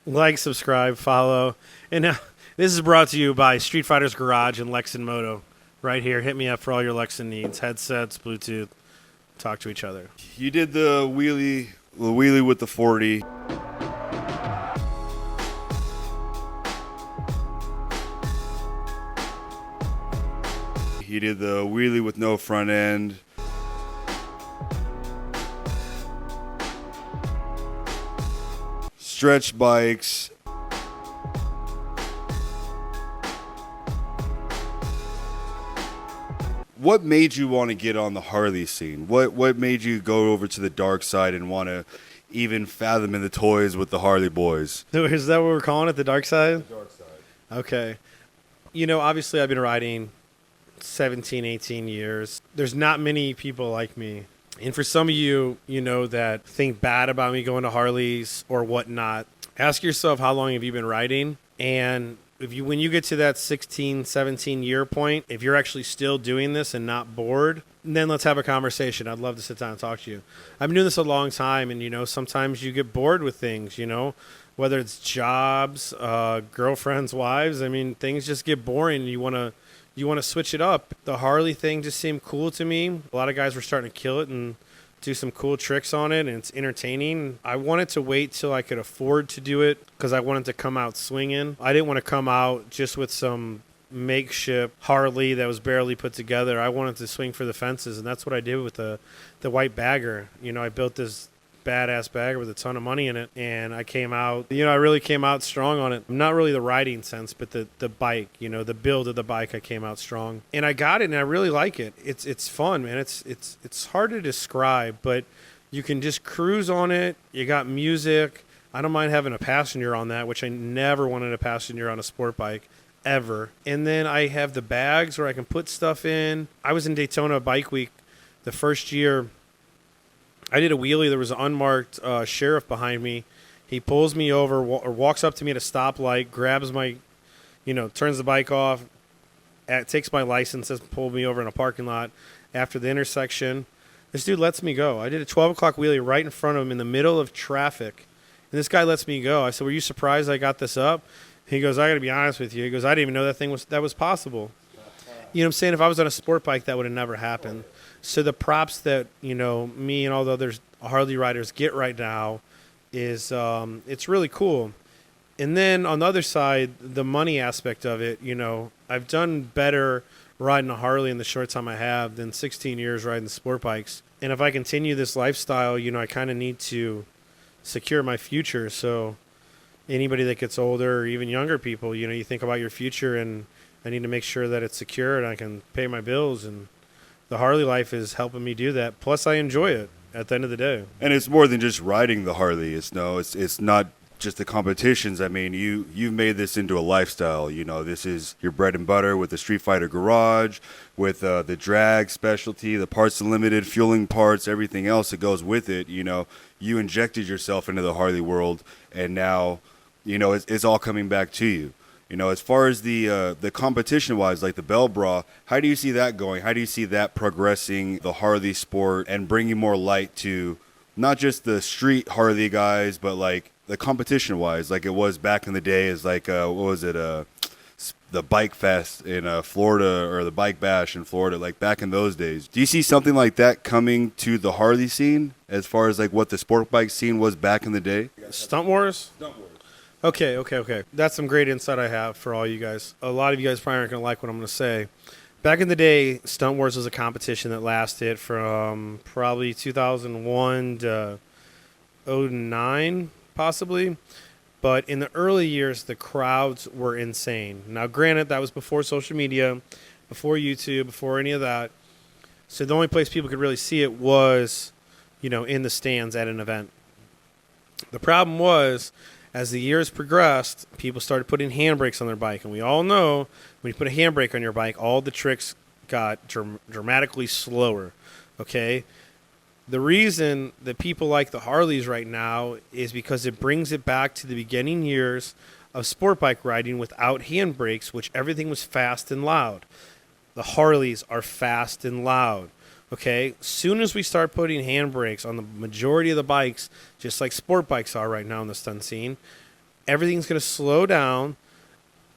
Like, subscribe, follow. And now, this is brought to you by Street Fighter's Garage and Lexan Moto. Right here. Hit me up for all your Lexan needs. Headsets, Bluetooth. Talk to each other. You did the wheelie with the 40. You did the wheelie with no front end. Stretch bikes. What made you want to get on the Harley scene? What made you go over to the dark side and want to even fathom in the toys with the Harley boys? Is that what we're calling it, the dark side? The dark side. Okay. You know, obviously I've been riding 17, 18 years. There's not many people like me. And for some of you, you know, that think bad about me going to Harleys or whatnot, ask yourself, how long have you been riding? And when you get to that 16, 17 year point, if you're actually still doing this and not bored, then let's have a conversation. I'd love to sit down and talk to you. I've been doing this a long time, and, you know, sometimes you get bored with things, you know, whether it's jobs, girlfriends, wives. I mean, things just get boring, and you want to switch it up. The Harley thing just seemed cool to me. A lot of guys were starting to kill it and do some cool tricks on it, and it's entertaining. I wanted to wait till I could afford to do it because I wanted to come out swinging. I didn't want to come out just with some makeshift Harley that was barely put together. I wanted to swing for the fences, and that's what I did with the white bagger. You know, I built this badass bagger with a ton of money in it, and I came out, you know, I really came out strong on it. Not really the riding sense, but the bike, you know, the build of the bike, I came out strong, and I got it, and I really like it. It's fun, man. It's hard to describe, but you can just cruise on it. You got music. I don't mind having a passenger on that, which I never wanted a passenger on a sport bike ever. And then I have the bags where I can put stuff in. I was in Daytona Bike Week the first year. I did a wheelie. There was an unmarked sheriff behind me. He pulls me over or walks up to me at a stoplight, grabs my, you know, turns the bike off, takes my license, and pulled me over in a parking lot after the intersection. This dude lets me go. I did a 12 o'clock wheelie right in front of him in the middle of traffic, and this guy lets me go. I said, "Were you surprised I got this up?" He goes, "I got to be honest with you." He goes, "I didn't even know that was possible." You know what I'm saying? If I was on a sport bike, that would have never happened. So the props that, you know, me and all the other Harley riders get right now is it's really cool. And then on the other side, the money aspect of it, you know, I've done better riding a Harley in the short time I have than 16 years riding sport bikes. And if I continue this lifestyle, you know, I kind of need to secure my future. So anybody that gets older or even younger people, you know, you think about your future, and I need to make sure that it's secure and I can pay my bills, and the Harley life is helping me do that. Plus, I enjoy it at the end of the day. And it's more than just riding the Harley. It's not just the competitions. I mean, you've made this into a lifestyle. You know, this is your bread and butter with the Street Fighter Garage, with the drag specialty, the Parts Unlimited, fueling parts, everything else that goes with it. You know, you injected yourself into the Harley world, and now, you know, it's all coming back to you. You know, as far as the competition-wise, like the Bell Bra, how do you see that going? How do you see that progressing the Harley sport and bringing more light to not just the street Harley guys, but like the competition-wise, like it was back in the day? Is like what was it? The Bike Fest in Florida, or the Bike Bash in Florida, like back in those days. Do you see something like that coming to the Harley scene as far as like what the sport bike scene was back in the day? Stunt Wars? Stunt Wars. Okay. That's some great insight I have for all you guys. A lot of you guys probably aren't going to like what I'm going to say. Back in the day, Stunt Wars was a competition that lasted from probably 2001 to 2009, possibly. But in the early years, the crowds were insane. Now, granted, that was before social media, before YouTube, before any of that. So the only place people could really see it was, you know, in the stands at an event. The problem was, as the years progressed, people started putting handbrakes on their bike. And we all know when you put a handbrake on your bike, all the tricks got dramatically slower, okay? The reason that people like the Harleys right now is because it brings it back to the beginning years of sport bike riding without handbrakes, which everything was fast and loud. The Harleys are fast and loud. Okay, soon as we start putting handbrakes on the majority of the bikes, just like sport bikes are right now in the stunt scene, everything's going to slow down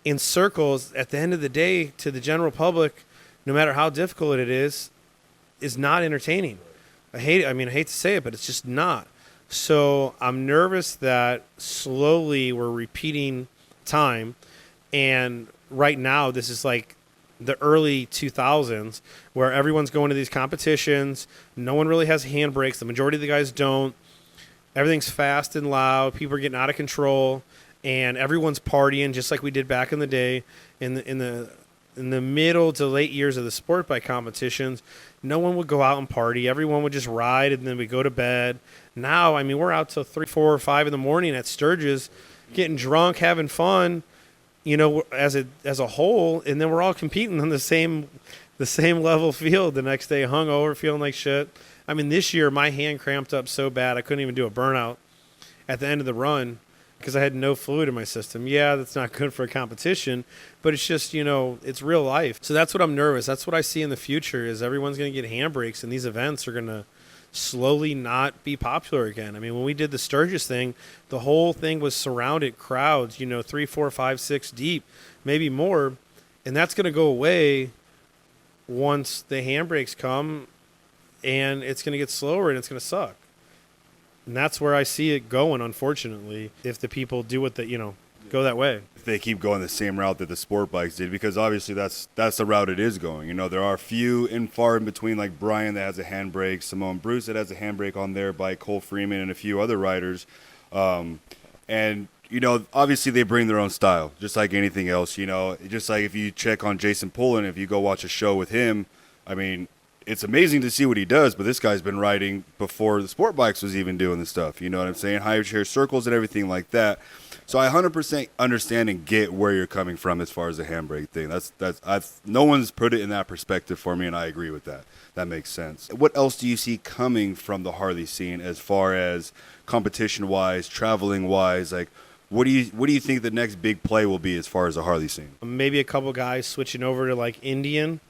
in circles. At the end of the day, to the general public, no matter how difficult it is not entertaining. I hate to say it, but it's just not. So I'm nervous that slowly we're repeating time. And right now, this is like the early 2000s where everyone's going to these competitions. No one really has handbrakes. The majority of the guys don't. Everything's fast and loud. People are getting out of control. And everyone's partying just like we did back in the day. In the middle to late years of the sport bike competitions, no one would go out and party. Everyone would just ride and then we'd go to bed. Now, I mean, we're out till 3, 4, or 5 in the morning at Sturgis, getting drunk, having fun, as a whole, and then we're all competing on the same level field the next day, hungover, feeling like shit. I mean, this year my hand cramped up so bad I couldn't even do a burnout at the end of the run because I had no fluid in my system. Yeah, that's not good for a competition, but it's just, it's real life. So that's what I'm nervous. That's what I see in the future is everyone's going to get handbrakes, and these events are going to slowly not be popular again. I mean, when we did the Sturgis thing, the whole thing was surrounded crowds, 3, 4, 5, 6 deep, maybe more, and that's going to go away once the handbrakes come, and it's going to get slower and it's going to suck. And that's where I see it going, unfortunately, if the people do what go that way. If they keep going the same route that the sport bikes did, because obviously that's the route it is going. There are few and far in between, like Brian that has a handbrake, Simone Bruce that has a handbrake on their bike, Cole Freeman, and a few other riders. And obviously they bring their own style, just like anything else. Just like if you check on Jason Pullen, if you go watch a show with him, I mean, it's amazing to see what he does, but this guy's been riding before the sport bikes was even doing this stuff. You know what I'm saying? Higher chair circles and everything like that. So I 100% understand and get where you're coming from as far as the handbrake thing. No one's put it in that perspective for me, and I agree with that. That makes sense. What else do you see coming from the Harley scene as far as competition-wise, traveling-wise? Like, what do you think the next big play will be as far as the Harley scene? Maybe a couple guys switching over to like Indian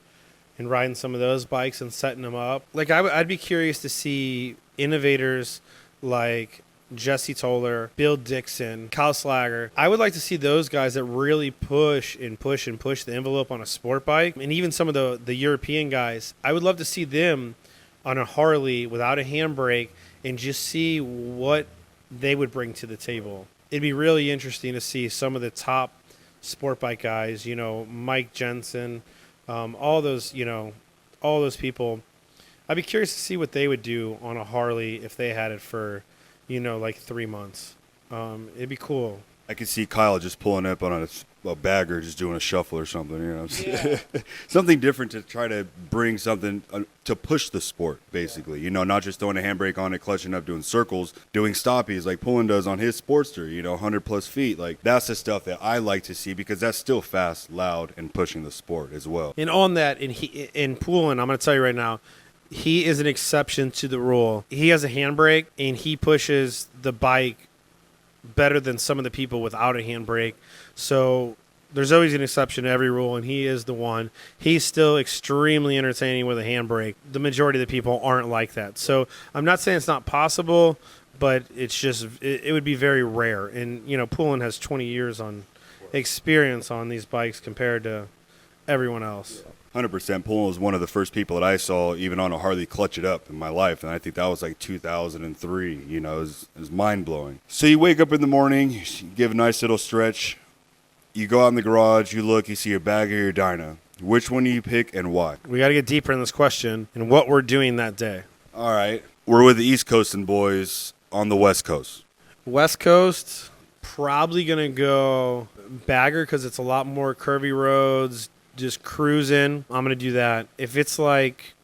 and riding some of those bikes and setting them up. Like I'd be curious to see innovators like Jesse Toller, Bill Dixon, Kyle Slager. I would like to see those guys that really push the envelope on a sport bike. And even some of the European guys, I would love to see them on a Harley without a handbrake and just see what they would bring to the table. It'd be really interesting to see some of the top sport bike guys, Mike Jensen, all those people. I'd be curious to see what they would do on a Harley if they had it for like 3 months. It'd be cool. I could see Kyle just pulling up on a bagger, just doing a shuffle or something. Yeah. Something different to try to bring something to push the sport, basically. Not just throwing a handbrake on it, clutching up, doing circles, doing stoppies like Pullen does on his Sportster. 100+ feet. Like that's the stuff that I like to see because that's still fast, loud, and pushing the sport as well. And on that, in Pullen, I'm going to tell you right now, he is an exception to the rule. He has a handbrake, and he pushes the bike better than some of the people without a handbrake. So there's always an exception to every rule, and he is the one. He's still extremely entertaining with a handbrake. The majority of the people aren't like that. So I'm not saying it's not possible, but it's just it would be very rare. And, Pullen has 20 years on experience on these bikes compared to everyone else. 100%. Pullen was one of the first people that I saw even on a Harley clutch it up in my life, and I think that was like 2003. It was mind-blowing. So you wake up in the morning, you give a nice little stretch, you go out in the garage, you look, you see your bag or your Dyna. Which one do you pick and why? We got to get deeper in this question and what we're doing that day. All right. We're with the East Coastin' boys on the West Coast. West Coast, probably going to go bagger because it's a lot more curvy roads, just cruising. I'm going to do that. If it's like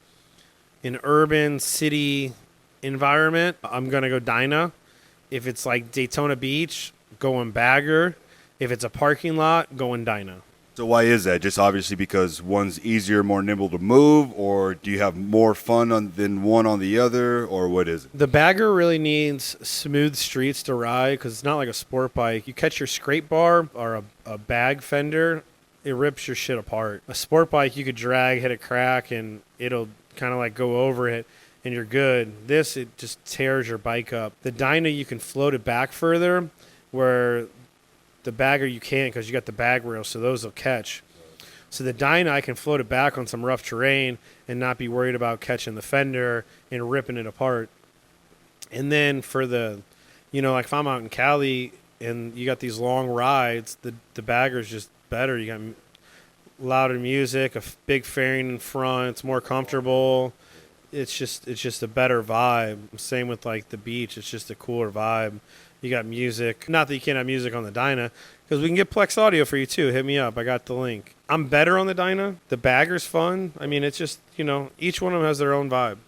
an urban city environment, I'm going to go Dyna. If it's like Daytona Beach, going bagger. If it's a parking lot, going Dyna. So why is that? Just obviously because one's easier, more nimble to move, or do you have more fun than one on the other, or what is it? The bagger really needs smooth streets to ride because it's not like a sport bike. You catch your scrape bar or a bag fender, it rips your shit apart. A sport bike, you could drag, hit a crack, and it'll kind of like go over it, and you're good. It just tears your bike up. The Dyna, you can float it back further, where The bagger you can't because you got the bag rail, so those will catch. So the Dyna, I can float it back on some rough terrain and not be worried about catching the fender and ripping it apart. And then for the, like if I'm out in Cali and you got these long rides, the bagger's just better. You got louder music, big fairing in front. It's more comfortable. It's just a better vibe. Same with like the beach. It's just a cooler vibe. You got music. Not that you can't have music on the Dyna, because we can get Plex audio for you too. Hit me up. I got the link. I'm better on the Dyna. The bagger's fun. I mean, it's just, each one of them has their own vibe.